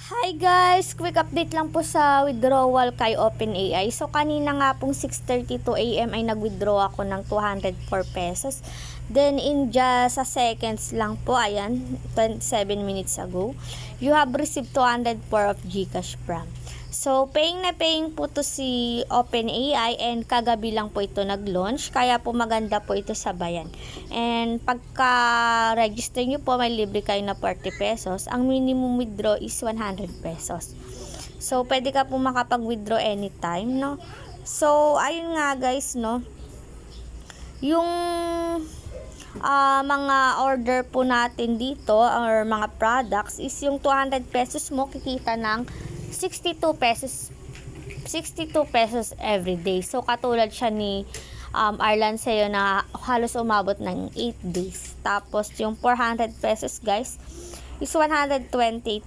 Hi guys! Quick update lang po sa withdrawal kay OpenAI. So kanina nga pong 6:32 AM ay nag-withdraw ako ng 204 pesos. Then in just a seconds lang po, ayan, 27 minutes ago, you have received 204 of GCash from. So paying na paying po to si OpenAI and kagabi lang po ito nag-launch. Kaya po maganda po ito sa bayan. And pagka-register nyo po, may libre kayo na 40 pesos. Ang minimum withdraw is 100 pesos. So, pwede ka po makapag-withdraw anytime, no? So, ayun nga guys, no? Yung mga order po natin dito or mga products is yung 200 pesos mo kikita ng 62 pesos every day. So, katulad siya ni Arlan sa'yo na halos umabot ng 8 days. Tapos, yung 400 pesos, guys, is 128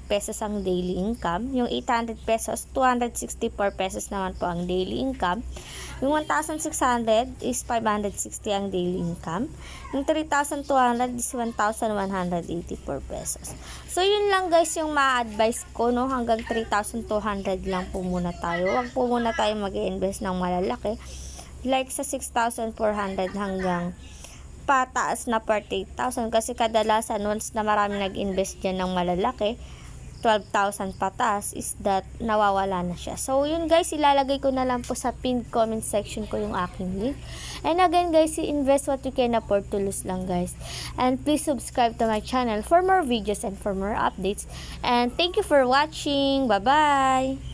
pesos ang daily income. Yung 800 pesos, 264 pesos naman po ang daily income. Yung 1,600 is 560 ang daily income. Yung 3,200 is 1,184 pesos. So, yun lang guys yung ma-advise ko, no? Hanggang 3,200 lang po muna tayo. Huwag po muna tayo mag-i-invest ng malalaki. Like sa 6,400 hanggang pataas na 48,000 kasi kadalasan once na marami nag-invest dyan ng malalaki 12,000 pataas is that nawawala na siya. So yun guys, ilalagay ko na lang po sa pinned comment section ko yung aking link. And again guys, invest what you can afford to lose lang guys. And please subscribe to my channel for more videos and for more updates. And thank you for watching. Bye bye.